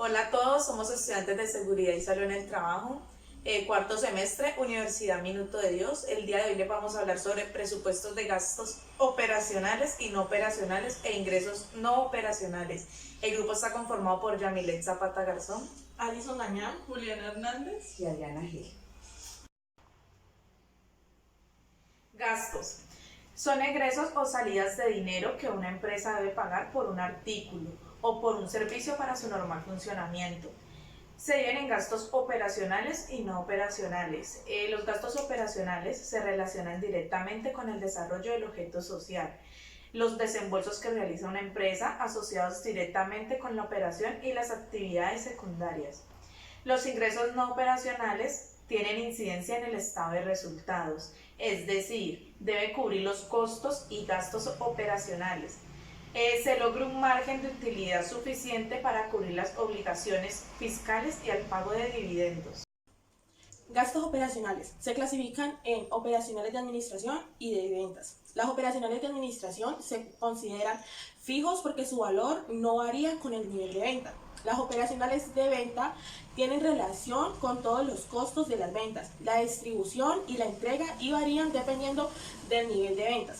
Hola a todos, somos estudiantes de Seguridad y Salud en el Trabajo, cuarto semestre, Universidad Minuto de Dios. El día de hoy les vamos a hablar sobre presupuestos de gastos operacionales y no operacionales e ingresos no operacionales. El grupo está conformado por Yamilet Zapata Garzón, Alison Dañán, Juliana Hernández y Adriana Gil. Gastos. Son egresos o salidas de dinero que una empresa debe pagar por un artículo o por un servicio para su normal funcionamiento. Se dividen en gastos operacionales y no operacionales. Los gastos operacionales se relacionan directamente con el desarrollo del objeto social, los desembolsos que realiza una empresa asociados directamente con la operación y las actividades secundarias. Los ingresos no operacionales tienen incidencia en el estado de resultados, es decir, debe cubrir los costos y gastos operacionales. Se logra un margen de utilidad suficiente para cubrir las obligaciones fiscales y el pago de dividendos. Gastos operacionales. Se clasifican en operacionales de administración y de ventas. Las operacionales de administración se consideran fijos porque su valor no varía con el nivel de venta. Las operacionales de venta tienen relación con todos los costos de las ventas, la distribución y la entrega y varían dependiendo del nivel de ventas.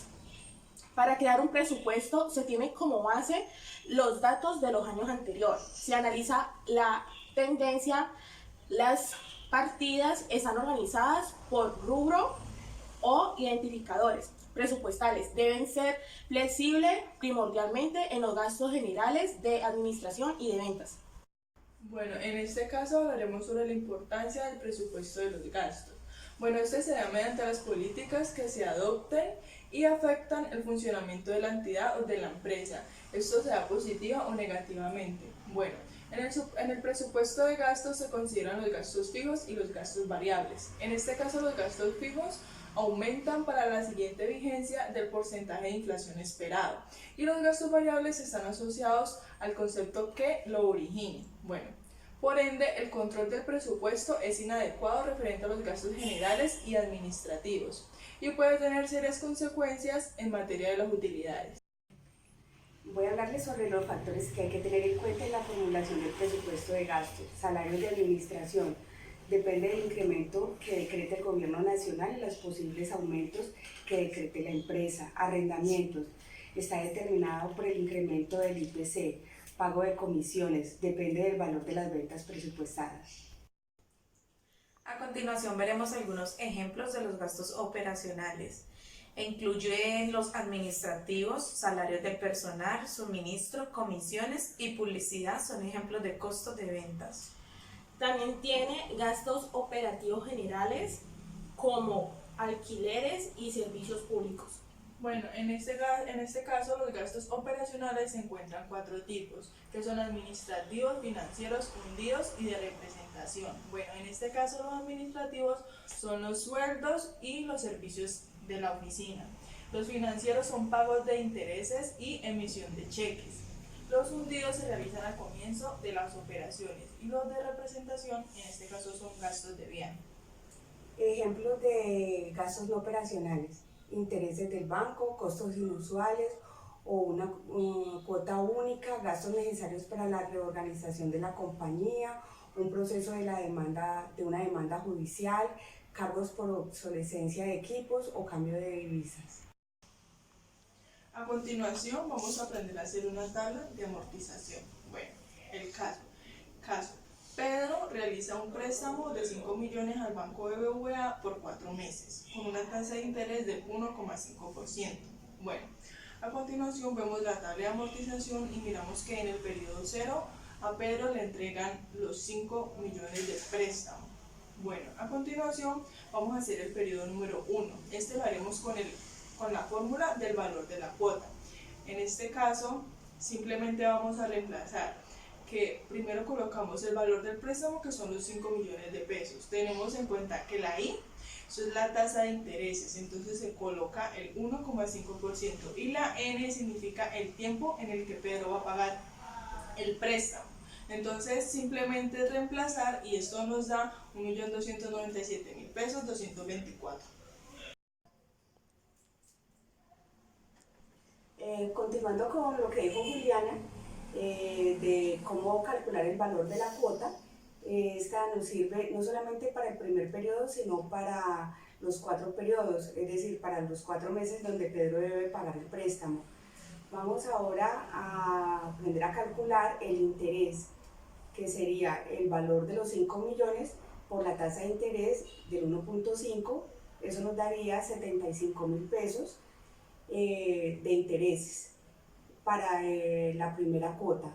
Para crear un presupuesto se tiene como base los datos de los años anteriores. Se analiza la tendencia, las partidas están organizadas por rubro o identificadores presupuestales. Deben ser flexibles primordialmente en los gastos generales de administración y de ventas. Bueno, en este caso hablaremos sobre la importancia del presupuesto de los gastos. Bueno, este se da mediante las políticas que se adopten y afectan el funcionamiento de la entidad o de la empresa. Esto sea positiva o negativamente. Bueno, en el presupuesto de gastos se consideran los gastos fijos y los gastos variables. En este caso, los gastos fijos aumentan para la siguiente vigencia del porcentaje de inflación esperado y los gastos variables están asociados al concepto que lo origine. Bueno, por ende, el control del presupuesto es inadecuado referente a los gastos generales y administrativos y puede tener serias consecuencias en materia de las utilidades. Voy a hablarles sobre los factores que hay que tener en cuenta en la formulación del presupuesto de gastos. Salarios de administración. Depende del incremento que decrete el gobierno nacional y los posibles aumentos que decrete la empresa. Arrendamientos. Está determinado por el incremento del IPC. Pago de comisiones. Depende del valor de las ventas presupuestadas. A continuación veremos algunos ejemplos de los gastos operacionales. Incluyen los administrativos, salarios del personal, suministro, comisiones y publicidad son ejemplos de costos de ventas. También tiene gastos operativos generales como alquileres y servicios públicos. Bueno, en este caso los gastos operacionales se encuentran cuatro tipos, que son administrativos, financieros, hundidos y de representación. Bueno, en este caso los administrativos son los sueldos y los servicios de la oficina. Los financieros son pagos de intereses y emisión de cheques. Los hundidos se realizan al comienzo de las operaciones y los de representación, en este caso, son gastos de viaje. Ejemplos de gastos no operacionales. Intereses del banco, costos inusuales o una cuota única, gastos necesarios para la reorganización de la compañía, un proceso de una demanda judicial, cargos por obsolescencia de equipos o cambio de divisas. A continuación vamos a aprender a hacer una tabla de amortización. Bueno, el caso. Pedro realiza un préstamo de 5 millones al Banco BBVA por 4 meses, con una tasa de interés del 1,5%. Bueno, a continuación vemos la tabla de amortización y miramos que en el periodo 0 a Pedro le entregan los 5 millones de préstamo. Bueno, a continuación vamos a hacer el periodo número 1. Este lo haremos con la fórmula del valor de la cuota. En este caso, simplemente vamos a reemplazar que primero colocamos el valor del préstamo, que son los 5 millones de pesos. Tenemos en cuenta que la I, eso es la tasa de intereses, entonces se coloca el 1,5% y la N significa el tiempo en el que Pedro va a pagar el préstamo. Entonces simplemente es reemplazar y esto nos da 1.297.000 pesos 224. Continuando con lo que dijo Juliana, de cómo calcular el valor de la cuota. Esta nos sirve no solamente para el primer periodo, sino para los 4 periodos, es decir, para los 4 meses donde Pedro debe pagar el préstamo. Vamos ahora a aprender a calcular el interés, que sería el valor de los 5 millones por la tasa de interés del 1.5, eso nos daría 75.000 pesos de intereses para la primera cuota.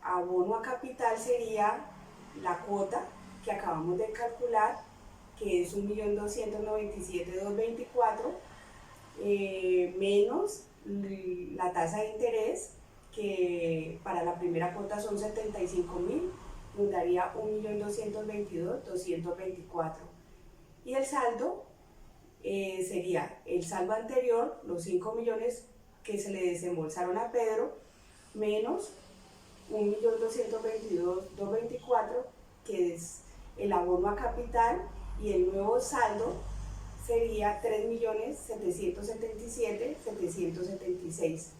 Abono a capital sería la cuota que acabamos de calcular, que es 1.297.224, menos la tasa de interés, que para la primera cuota son 75.000, nos daría 1.222.224. Y el saldo sería el saldo anterior, los 5 millones que se le desembolsaron a Pedro, menos 1.222.224, que es el abono a capital, y el nuevo saldo sería 3.777.776.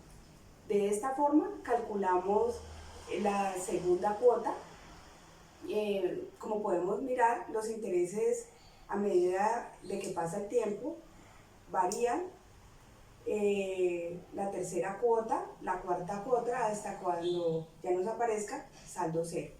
De esta forma calculamos la segunda cuota. Como podemos mirar, los intereses a medida de que pasa el tiempo varían. La tercera cuota, la cuarta cuota, hasta cuando ya nos aparezca saldo cero.